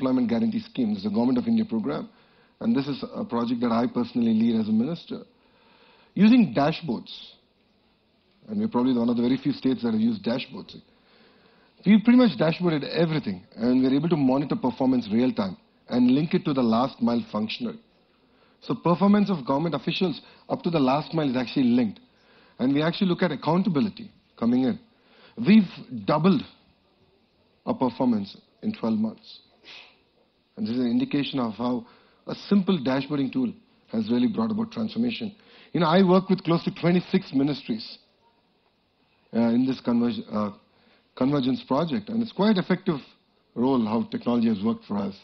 Employment Guarantee Scheme. This is a Government of India program. And this is a project that I personally lead as a minister. Using dashboards. And we're probably one of the very few states that have used dashboards. We pretty much dashboarded everything. And we're able to monitor performance real time and link it to the last mile functionary. So performance of government officials up to the last mile is actually linked. And we actually look at accountability coming in. We've doubled our performance in 12 months. And this is an indication of how a simple dashboarding tool has really brought about transformation. You know, I work with close to 26 ministries in this convergence project. And it's quite effective role how technology has worked for us.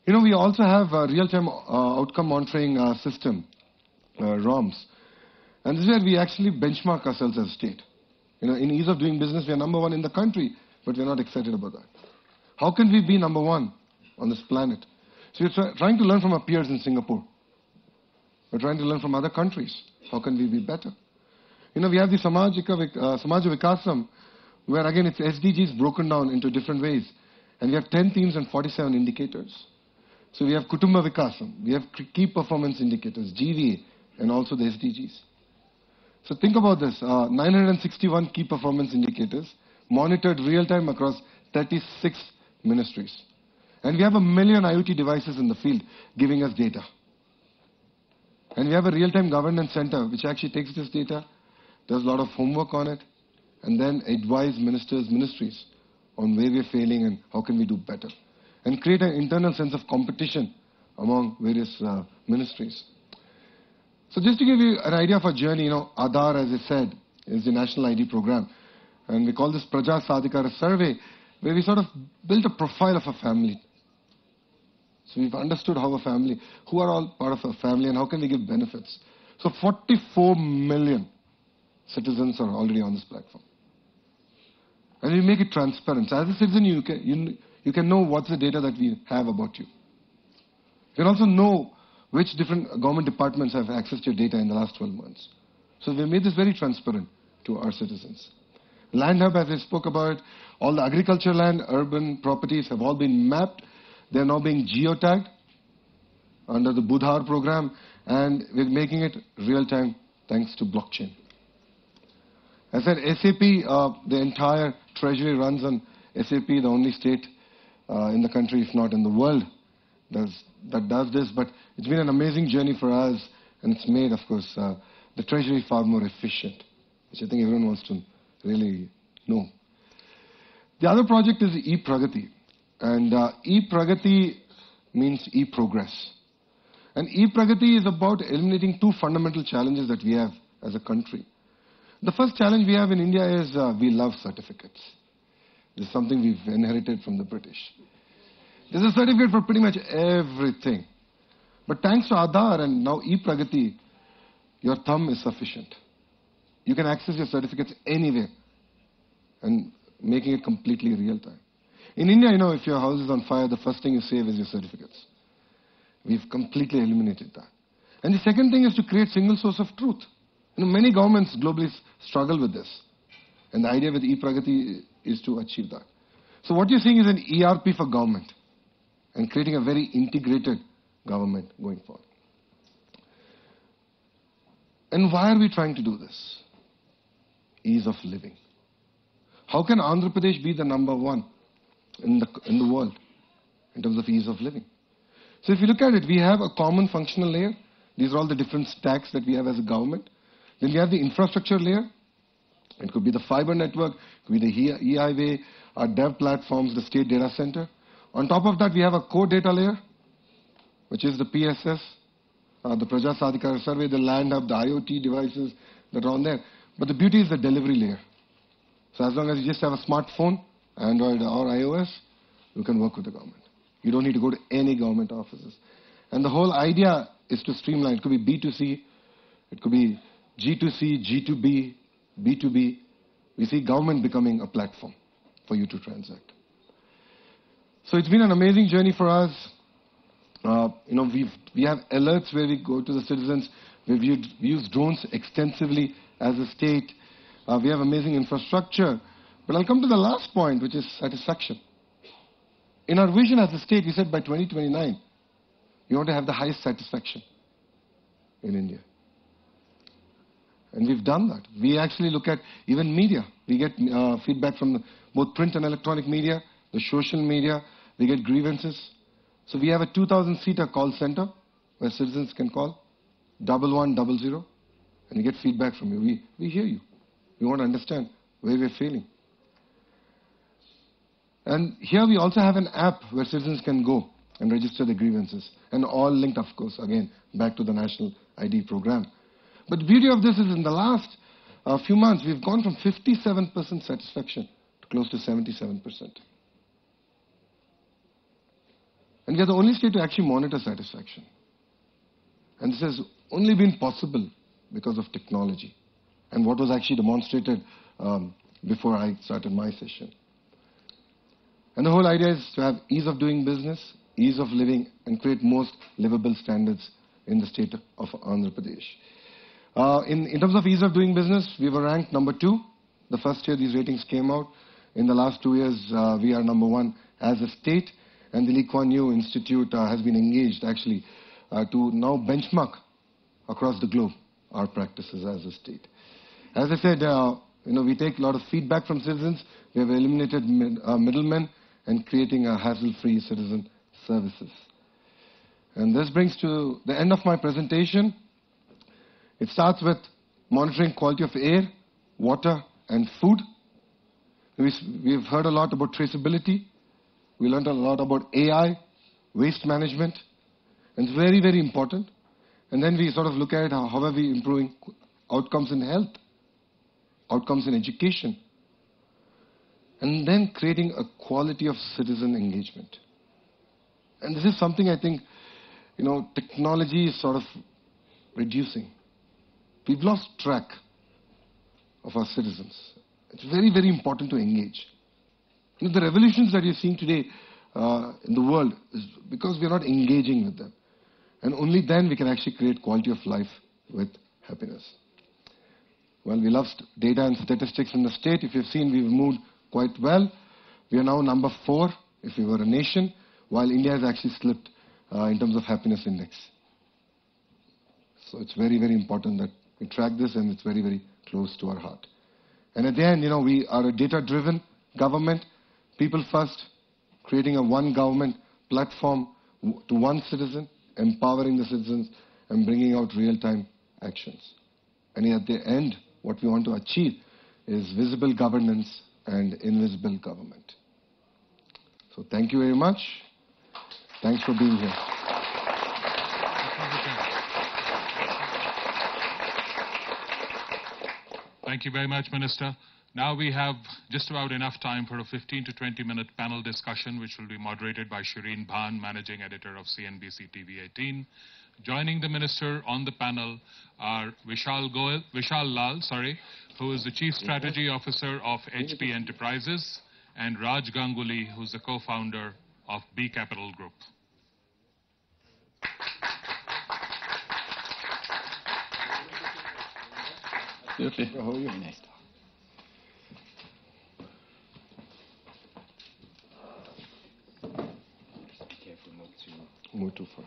You know, we also have a real-time outcome monitoring system, ROMs. And this is where we actually benchmark ourselves as a state. You know, in ease of doing business, we are number one in the country, but we're not excited about that. How can we be number one on this planet? So we're trying to learn from our peers in Singapore. We're trying to learn from other countries. How can we be better? You know, we have the Samaj Vikasam, where again it's SDGs broken down into different ways. And we have 10 themes and 47 indicators. So we have Kutumba Vikasam, we have key performance indicators, GVA, and also the SDGs. So think about this, 961 key performance indicators, monitored real-time across 36 ministries. And we have 1 million IoT devices in the field giving us data. And we have a real-time governance center which actually takes this data, does a lot of homework on it, and then advise ministers, ministries on where we're failing and how can we do better. And create an internal sense of competition among various ministries. So just to give you an idea of our journey, you know, Aadhaar, as I said, is the national ID program. And we call this Praja Sadhikara survey, where we sort of built a profile of a family. So we've understood how a family, who are all part of a family and how can we give benefits. So 44 million citizens are already on this platform. And we make it transparent. So as a citizen, you can know what's the data that we have about you. You can also know which different government departments have accessed your data in the last 12 months. So we made this very transparent to our citizens. Land Hub, as I spoke about, all the agriculture land, urban properties have all been mapped. They're now being geotagged under the Budhar program, and we're making it real-time thanks to blockchain. As I said, SAP, the entire treasury runs on SAP, the only state in the country, if not in the world, that does this. But it's been an amazing journey for us, and it's made, of course, the treasury far more efficient, which I think everyone wants to really know. The other project is e-Pragati. And e-Pragati means e-progress. And e-Pragati is about eliminating two fundamental challenges that we have as a country. The first challenge we have in India is we love certificates. This is something we've inherited from the British. There's a certificate for pretty much everything. But thanks to Aadhaar and now e-Pragati, your thumb is sufficient. You can access your certificates anywhere and making it completely real time. In India, you know, if your house is on fire, the first thing you save is your certificates. We've completely eliminated that. And the second thing is to create single source of truth. You know, many governments globally struggle with this. And the idea with e-Pragati is to achieve that. So what you're seeing is an ERP for government and creating a very integrated government going forward. And why are we trying to do this? Ease of living. How can Andhra Pradesh be the number one in the world in terms of ease of living? So if you look at it, we have a common functional layer. These are all the different stacks that we have as a government. Then we have the infrastructure layer. It could be the fiber network, it could be the e-highway, our dev platforms, the state data center. On top of that, we have a core data layer, which is the PSS, the Praja Sadhikara survey, the Land Hub, the IoT devices that are on there. But the beauty is the delivery layer. So as long as you just have a smartphone, Android or iOS, you can work with the government. You don't need to go to any government offices. And the whole idea is to streamline. It could be B2C, it could be G2C, G2B, B2B. We see government becoming a platform for you to transact. So it's been an amazing journey for us. We have alerts where we go to the citizens. We've used drones extensively as a state. We have amazing infrastructure. But I'll come to the last point, which is satisfaction. in our vision as a state, we said by 2029, we want to have the highest satisfaction in India. And we've done that. We actually look at even media. We get feedback from both print and electronic media, the social media. We get grievances. So we have a 2,000-seater call center where citizens can call, 1100, and we get feedback from you. We hear you. We want to understand where we're failing. And here we also have an app where citizens can go and register their grievances. And all linked, of course, again, back to the National ID program. But the beauty of this is in the last few months, we've gone from 57% satisfaction to close to 77%. And we are the only state to actually monitor satisfaction. And this has only been possible because of technology and what was actually demonstrated before I started my session. And the whole idea is to have ease of doing business, ease of living, and create most livable standards in the state of Andhra Pradesh. In terms of ease of doing business, we were ranked number 2. The first year these ratings came out. In the last 2 years, we are number 1 as a state. And the Lee Kuan Yew Institute has been engaged actually to now benchmark across the globe our practices as a state. As I said, we take a lot of feedback from citizens. We have eliminated middlemen and creating a hassle-free citizen services. And this brings to the end of my presentation. It starts with monitoring quality of air, water, and food. We've heard a lot about traceability. We learned a lot about AI, waste management, and it's very, very important. And then we sort of look at how are we improving outcomes in health, outcomes in education, and then creating a quality of citizen engagement. And this is something I think, technology is sort of reducing. We've lost track of our citizens. It's very, very important to engage. The revolutions that you're seeing today in the world is because we're not engaging with them. And only then we can actually create quality of life with happiness. Well, we love data and statistics in the state. If you've seen, we've moved quite well. We are now number 4 if we were a nation, while India has actually slipped in terms of happiness index. So it's very, very important that we track this, and it's very, very close to our heart. And at the end, we are a data-driven government. People first, creating a one government platform to one citizen, empowering the citizens, and bringing out real-time actions. And at the end, what we want to achieve is visible governance and invisible government. So thank you very much. Thanks for being here. Thank you very much, Minister. Now we have just about enough time for a 15 to 20-minute panel discussion, which will be moderated by Shireen Bhan, Managing Editor of CNBC TV 18. Joining the Minister on the panel are Vishal Lal, who is the Chief Strategy Officer of HP Enterprises, and Raj Ganguly, who's the co-founder of B Capital Group. Okay. How are you? Nice. Be careful not to move too far.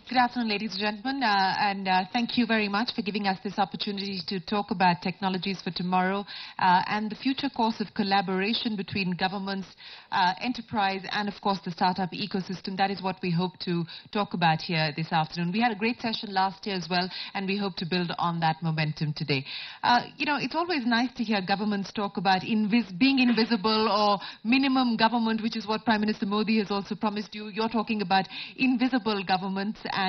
Good afternoon, ladies and gentlemen, and thank you very much for giving us this opportunity to talk about technologies for tomorrow and the future course of collaboration between governments, enterprise, and of course the startup ecosystem. That is what we hope to talk about here this afternoon. We had a great session last year as well, and we hope to build on that momentum today. It's always nice to hear governments talk about being invisible or minimum government, which is what Prime Minister Modi has also promised you. You're talking about invisible governments and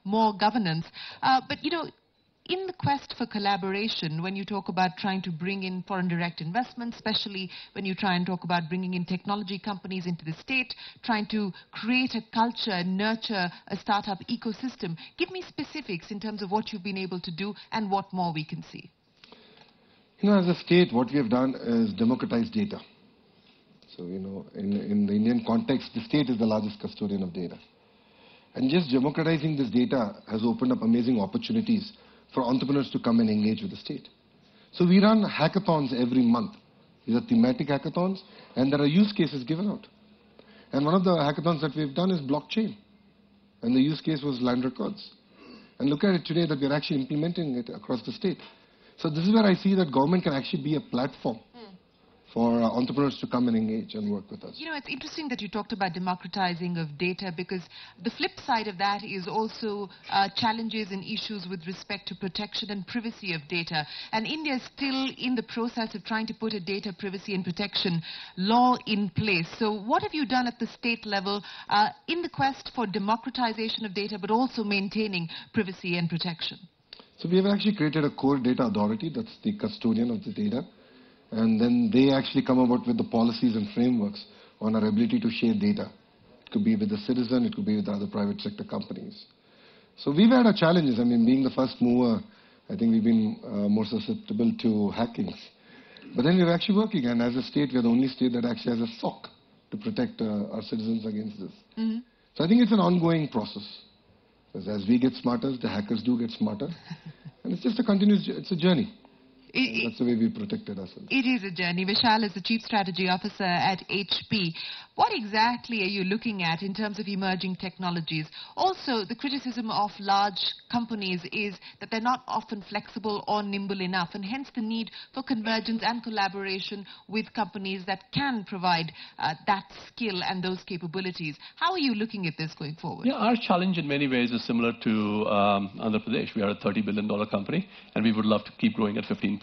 more governance. But in the quest for collaboration, when you talk about trying to bring in foreign direct investment, especially when you try and talk about bringing in technology companies into the state, trying to create a culture, nurture a startup ecosystem, give me specifics in terms of what you've been able to do and what more we can see. As a state, what we have done is democratize data. So, in the Indian context, the state is the largest custodian of data. And just democratizing this data has opened up amazing opportunities for entrepreneurs to come and engage with the state. So we run hackathons every month. These are thematic hackathons, and there are use cases given out. And one of the hackathons that we've done is blockchain. And the use case was land records. And look at it today that we're actually implementing it across the state. So this is where I see that government can actually be a platform for entrepreneurs to come and engage and work with us. You know, it's interesting that you talked about democratizing of data, because the flip side of that is also challenges and issues with respect to protection and privacy of data. And India is still in the process of trying to put a data privacy and protection law in place. So what have you done at the state level in the quest for democratization of data, but also maintaining privacy and protection? So we have actually created a core data authority that's the custodian of the data. And then they actually come about with the policies and frameworks on our ability to share data. It could be with the citizen, it could be with other private sector companies. So we've had our challenges. I mean, being the first mover, I think we've been more susceptible to hackings. But then we're actually working, and as a state, we're the only state that actually has a SOC to protect our citizens against this. So I think it's an ongoing process. Because as we get smarter, the hackers do get smarter. And it's just a continuous, it's a journey. That's the way we protected ourselves. It is a journey. Vishal is the Chief Strategy Officer at HP. What exactly are you looking at in terms of emerging technologies? Also, the criticism of large companies is that they're not often flexible or nimble enough, and hence the need for convergence and collaboration with companies that can provide that skill and those capabilities. How are you looking at this going forward? Yeah, our challenge in many ways is similar to Andhra Pradesh. We are a $30 billion company, and we would love to keep growing at 15%.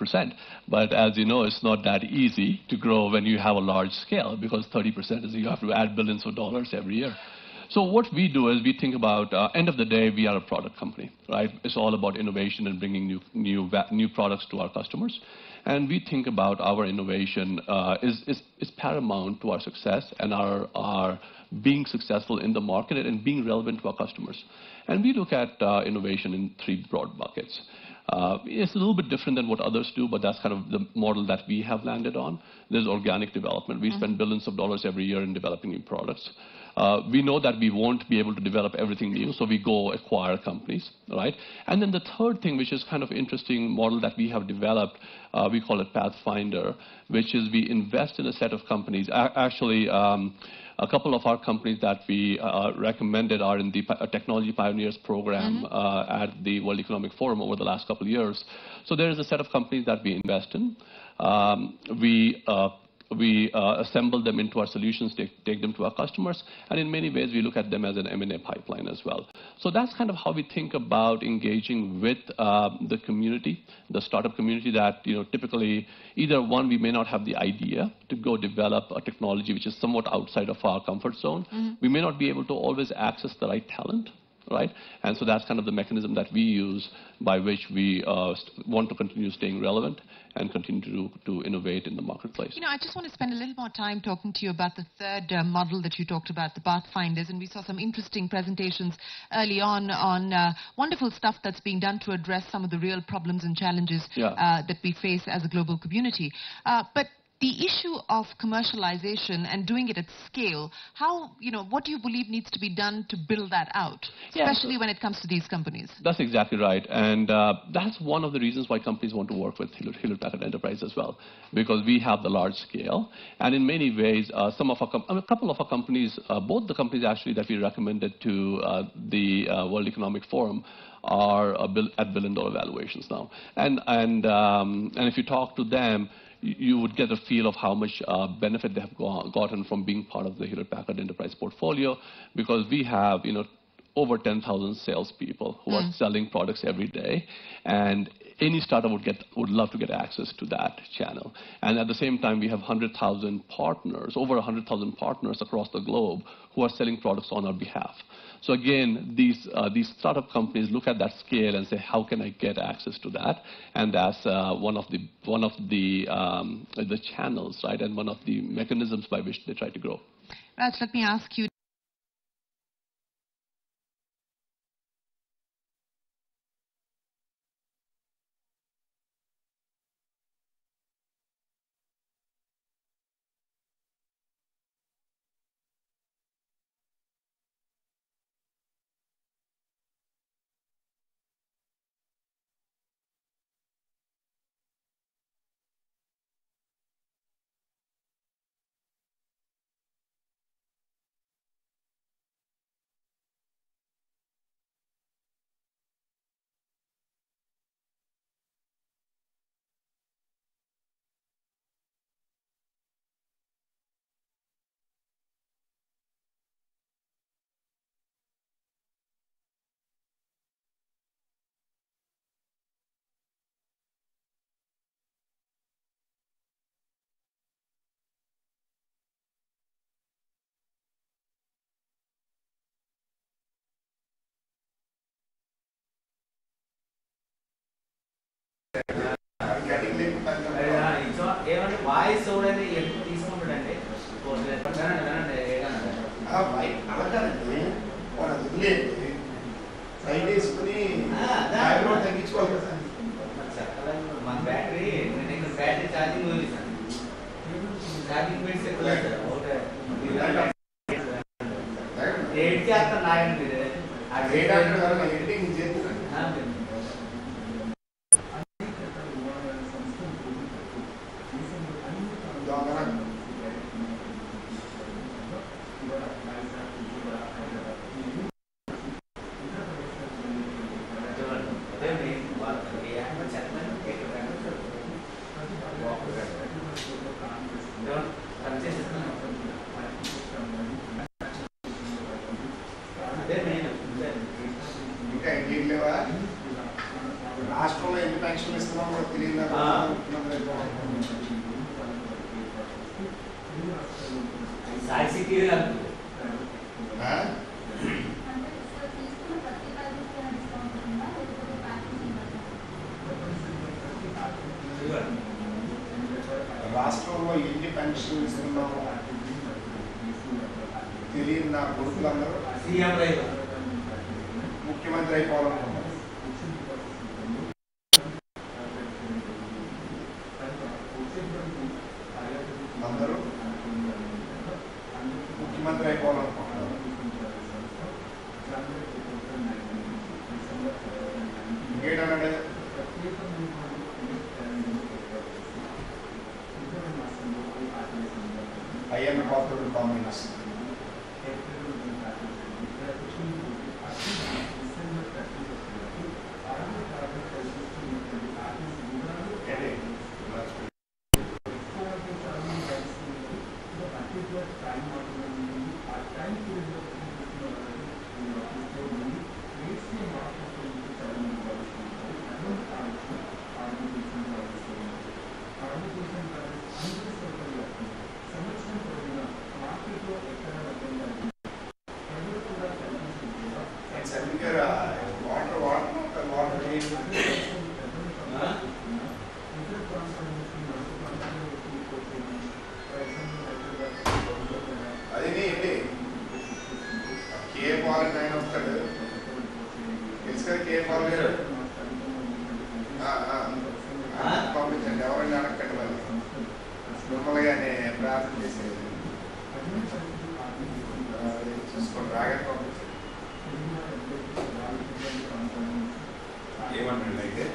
But as you know, it's not that easy to grow when you have a large scale, because 30% is you have to add billions of dollars every year. So what we do is we think about, end of the day, we are a product company, right? It's all about innovation and bringing new products to our customers. And we think about our innovation is paramount to our success and our being successful in the market and being relevant to our customers. And we look at innovation in three broad buckets. It's a little bit different than what others do, but that's kind of the model that we have landed on. There's organic development. We spend billions of dollars every year in developing new products. We know that we won't be able to develop everything new, so we go acquire companies, right? And then the third thing, which is kind of interesting model that we have developed, we call it Pathfinder, which is we invest in a set of companies. Actually, a couple of our companies that we recommended are in the Technology Pioneers program at the World Economic Forum over the last couple of years. So there is a set of companies that we invest in. We assemble them into our solutions, take them to our customers, and in many ways we look at them as an M&A pipeline as well. So that's kind of how we think about engaging with the community, the startup community that, typically either one, we may not have the idea to go develop a technology which is somewhat outside of our comfort zone. We may not be able to always access the right talent. Right? And so that's kind of the mechanism that we use by which we want to continue staying relevant and continue to innovate in the marketplace. I just want to spend a little more time talking to you about the third model that you talked about, the Pathfinders, and we saw some interesting presentations early on wonderful stuff that's being done to address some of the real problems and challenges that we face as a global community. But the issue of commercialization and doing it at scale, what do you believe needs to be done to build that out, especially when it comes to these companies? That's exactly right. And that's one of the reasons why companies want to work with Hewlett-Packard Enterprise as well, because we have the large scale. And in many ways, a couple of our companies, both the companies actually that we recommended to the World Economic Forum, are at billion-dollar valuations now. And if you talk to them, you would get a feel of how much benefit they have gotten from being part of the Hewlett-Packard Enterprise portfolio, because we have, over 10,000 salespeople who are selling products every day, and any startup would love to get access to that channel. And at the same time, we have 100,000 partners, over 100,000 partners across the globe who are selling products on our behalf. So again, these startup companies look at that scale and say, how can I get access to that? And that's one of the channels, right, and one of the mechanisms by which they try to grow. Raj, let me ask you. రాష్ట్రంలో ఎన్ని పెన్షన్లు ఇస్తున్నాం కూడా తెలియదు. రాష్ట్రంలో ఎన్ని పెన్షన్లు ఇస్తున్నాము తెలియదు నా కొడుకులందరూ ముఖ్యమంత్రి అయిపోవాలనుకుంటున్నారు. అందరూ ముఖ్యమంత్రి అయిపోవాలనుకుంటున్నారు. ఇంకేంటంటే అయ్యన్న పాత్రుడు కాంబినేషన్ పంపించండి. ఎవరైనా అడగండి మరి మిమ్మల్ని ప్రార్థన చేసేది చూసుకోండి. రాగానే పంపించండి. ఏమన్నాడు అయితే